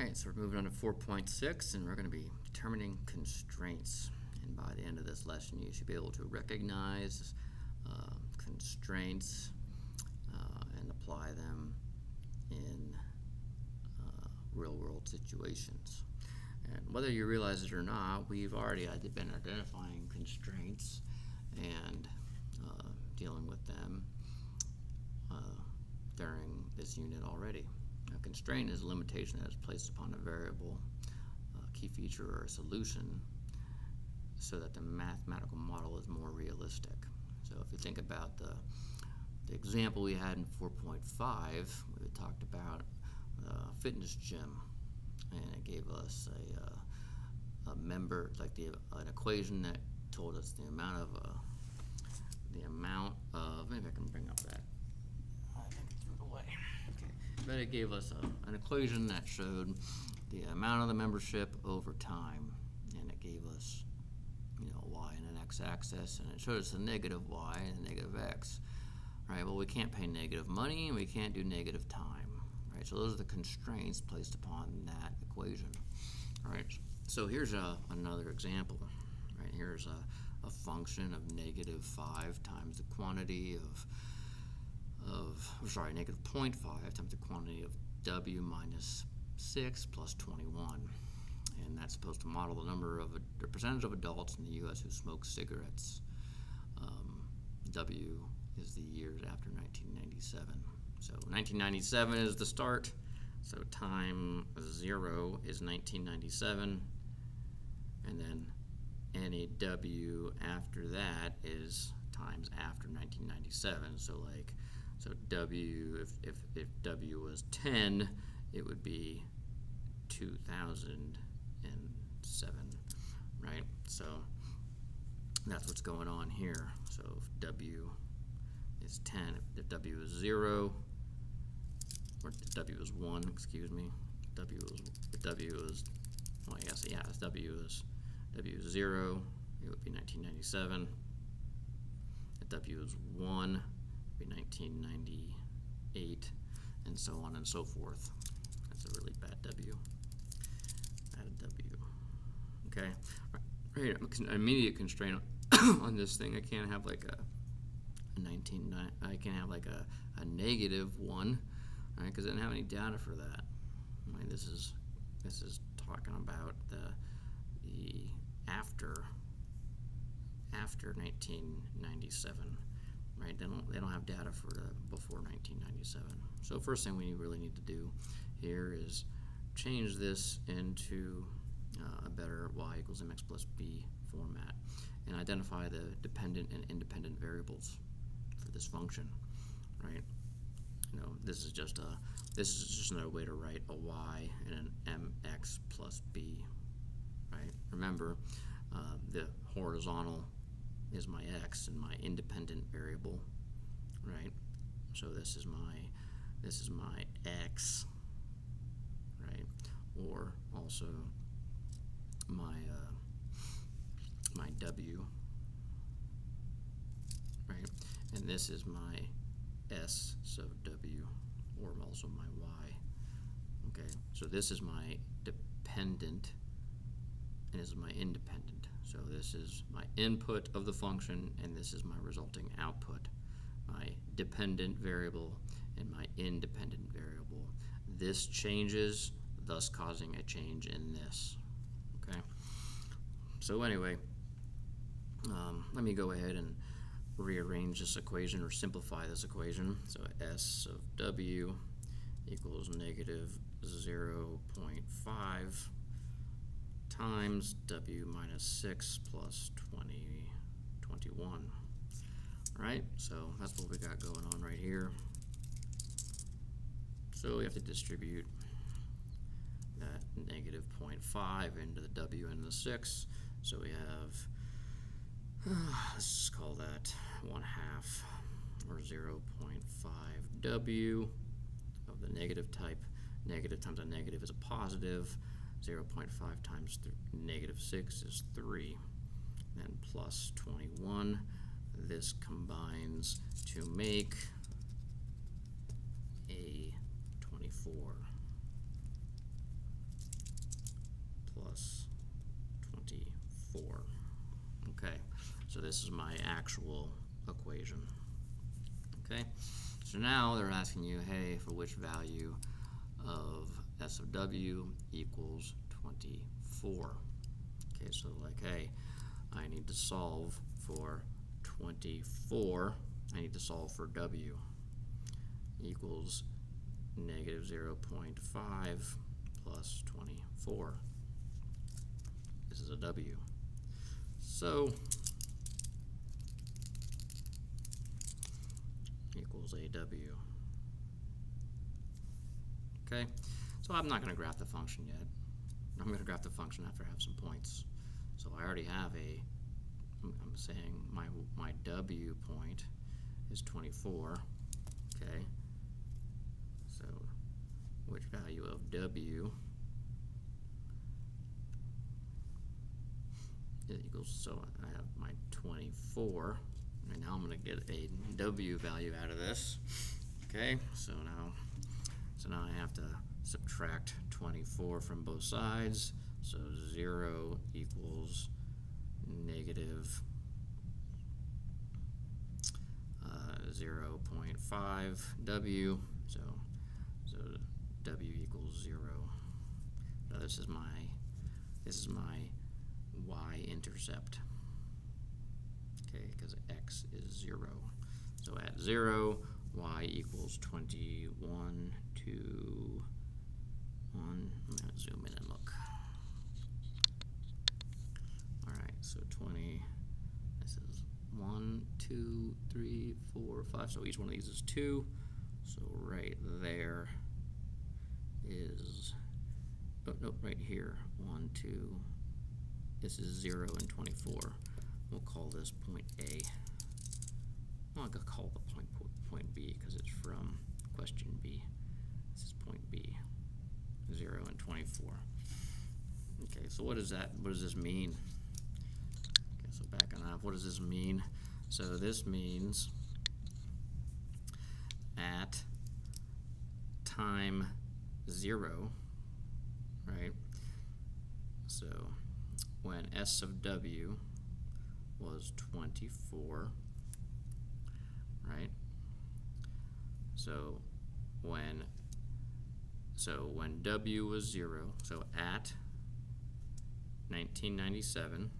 Alright, so we're moving on to 4.6, and we're going to be determining constraints. And by the end of this lesson, you should be able to recognize constraints and apply them in real-world situations. And whether you realize it or not, we've already been identifying constraints and dealing with them during this unit already. A constraint is a limitation that is placed upon a variable, key feature, or a solution so that the mathematical model is more realistic. So if you think about the example we had in 4.5, we talked about a fitness gym, and it gave us a member, like an equation that told us the amount of maybe I can bring up that. I think I threw it away. Okay. But it gave us an equation that showed the amount of the membership over time, and it gave us, a y and an x-axis, and it showed us a negative y and a negative x. Right? Well, we can't pay negative money, and we can't do negative time. Right? So those are the constraints placed upon that equation. All right. So here's another example. Right? Here's a function of negative 5 times the quantity negative 0.5 times the quantity of w minus 6 plus 21. And that's supposed to model the percentage of adults in the U.S. who smoke cigarettes. W is the years after 1997. So 1997 is the start. So time 0 is 1997. And then any W after that is times after 1997. So W, if W was 10, it would be 2007, right? So that's what's going on here. So if W is 10, if W is 0, or if W is 1, excuse me, if W is, well, I guess, yeah, if W is 0, it would be 1997. If W is 1, it would be 1998, and so on and so forth. That's a really bad W. Added W. Okay. Right. An immediate constraint on this thing. I can't have like I can't have like a negative 1, right? Because I didn't have any data for that. Right. This is talking about the after 1997. Right. They don't have data for before 1997. So first thing we really need to do here is change this into a better y equals mx plus b format, and identify the dependent and independent variables for this function. Right? This is just another way to write a y and an mx plus b. Right? Remember, the horizontal is my x and my independent variable. Right? So this is my x. Right? Or also my w, right? And this is my s sub w, or also my y. Okay, so this is my dependent, and this is my independent. So this is my input of the function, and this is my resulting output. My dependent variable and my independent variable. This changes, thus causing a change in this. Okay. So anyway, let me go ahead and rearrange this equation, or simplify this equation. So S of W equals negative 0.5 times W minus 6 plus 21. Right? So that's what we got going on right here. So we have to distribute that negative 0.5 into the W and the 6. So we have, let's just call that 1/2, or 0.5 W of the negative type. Negative times a negative is a positive. 0.5 times negative 6 is 3. Then plus 21. This combines to make a 24. this is my actual equation. Okay, so now they're asking you, hey, for which value of S of W equals 24. Okay, so like, hey, I need to solve for 24. I need to solve for W equals negative 0.5 plus 24. This is a W. So equals a W. Okay, so I'm not going to graph the function yet. I'm going to graph the function after I have some points. So I already have I'm saying my W point is 24. Okay, so which value of W equals, so I have my 24, and now I'm going to get a W value out of this. Okay, so now I have to subtract 24 from both sides, so 0 equals negative 0.5 W, so W equals 0. Now this is my y-intercept, okay, because x is 0. So at 0, y equals 21 to 1. I'm going to zoom in and look. Alright, so 20, this is 1, 2, 3, 4, 5, so each one of these is 2, so right there is, oh, no, right here, 1, 2, this is 0 and 24. We'll call this point A. Well, I'm going to call the point B because it's from question B. This is point B, 0 and 24. Okay, so what is that? What does this mean? Okay, so backing up, what does this mean? So this means at time 0, right? So when S of W was 24, right? So when W was 0, so at 1997,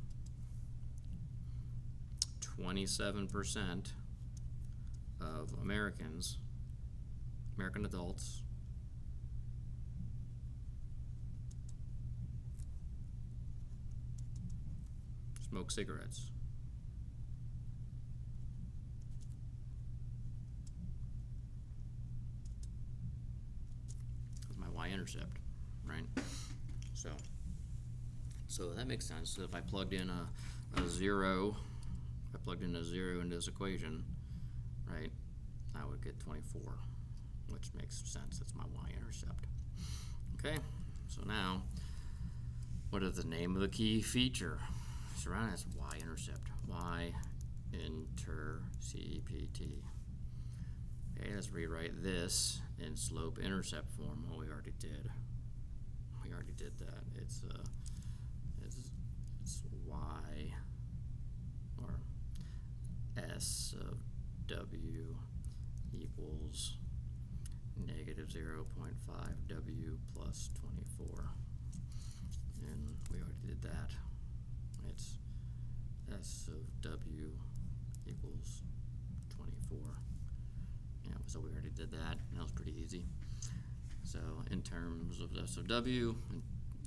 27% of American adults smoke cigarettes. That's my y-intercept, right? So that makes sense. So if I plugged in a 0, if I plugged in a 0 into this equation, right, I would get 24, which makes sense. That's my y-intercept. Okay, so now, what is the name of the key feature? Surrounded as y-intercept. Y-inter-CPT. Okay, let's rewrite this in slope-intercept form. Well, we already did. We already did that. It's y, or S of W equals negative 0.5 W plus 24. And we already did that. It's S of W equals 24. Yeah, so we already did that. That was pretty easy. So in terms of S of W,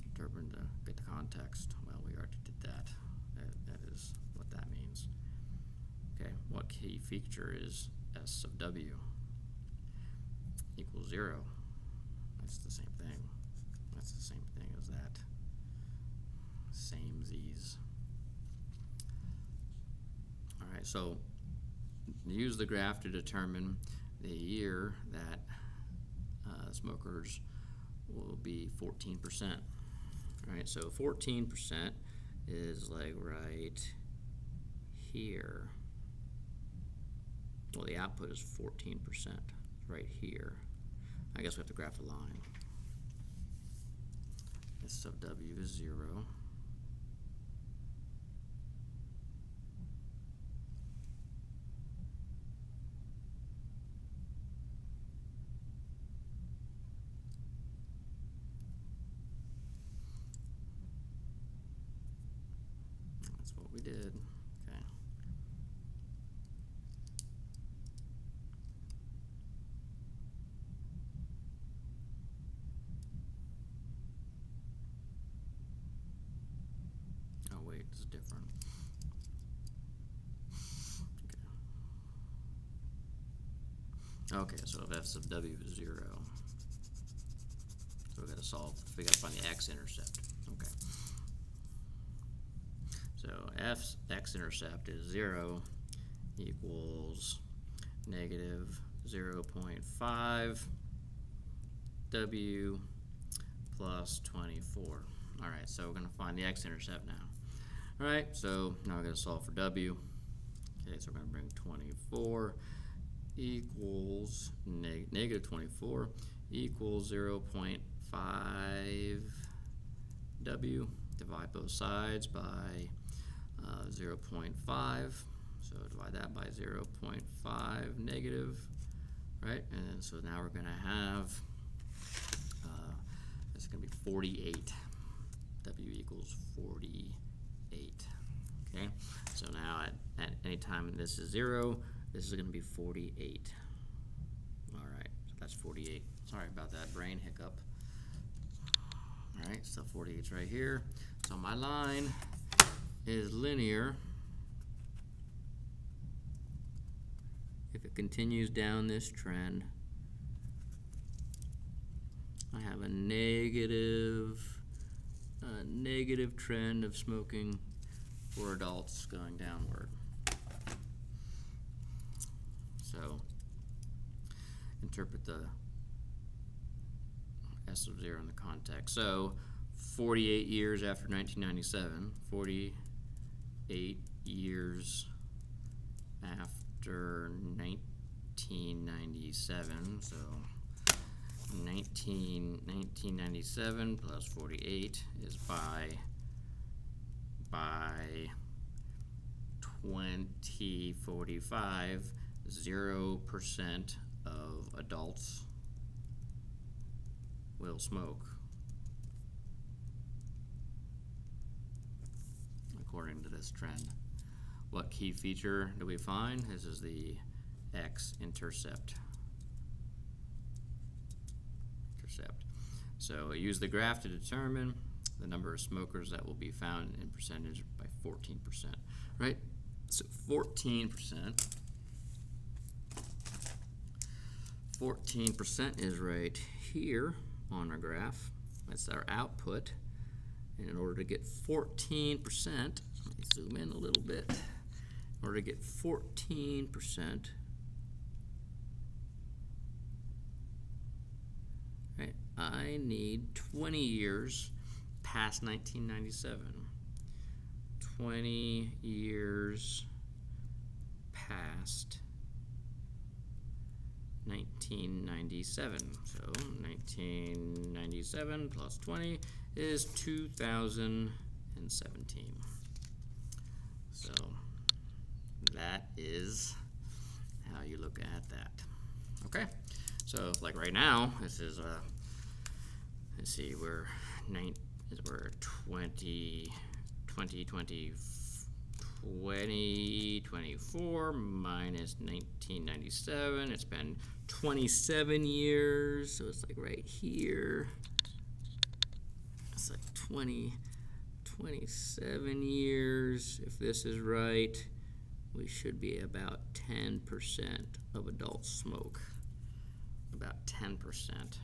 interpret to get the context. Well, we already did that. That is what that means. Okay, what key feature is S of W? Equals 0. That's the same thing. That's the same thing as that. Same Z's. Alright, so use the graph to determine the year that smokers will be 14%. Alright, so 14% is like right here. Well, the output is 14%, right here. I guess we have to graph a line. S of W is 0. we did. Okay. Oh wait, this is different. Okay, so if f sub w is 0, so we got to solve. We got to find the x-intercept. Okay. So f's x-intercept is 0 equals negative 0.5 w plus 24. All right, so we're going to find the x-intercept now. All right, so now we're going to solve for w. Okay, so we're going to bring 24 equals negative 24 equals 0.5 w. Divide both sides by 0.5. So divide that by 0.5 negative, right? And so now we're going to have, it's going to be 48. W equals 48. Okay? So now at any time this is 0, this is going to be 48. All right, so that's 48. Sorry about that brain hiccup. All right, so 48 is right here. So my line is linear if it continues down this trend. I have a negative trend of smoking for adults going downward. So interpret the S sub 0 in the context. So 48 years after 1997, 48 years after 1997, so 1997 plus 48 is by 2045, 0% of adults will smoke, according to this trend. What key feature do we find? This is the x-intercept. So we use the graph to determine the number of smokers that will be found in percentage by 14%, right? So 14% is right here on our graph. That's our output. And in order to get 14%, let me zoom in a little bit. In order to get 14%, right, I need 20 years past 1997. 20 years past 1997. So 1997 plus 20 is 2017. So that is how you look at that. Okay, so like right now, this is let's see, we're 2024 minus 1997. It's been 27 years, so it's like right here. It's like 27 years. If this is right, we should be about 10% of adults smoke. About 10%,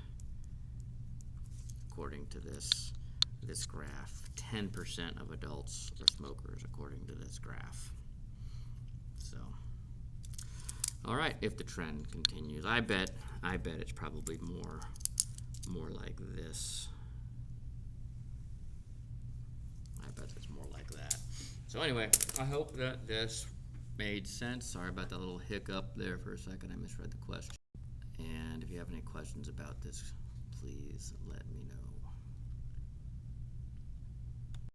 according to this graph. 10% of adults are smokers, according to this graph. So, all right, if the trend continues, I bet it's probably more like this. I bet it's more like that. So anyway, I hope that this made sense. Sorry about that little hiccup there for a second. I misread the question. And if you have any questions about this, please let me know.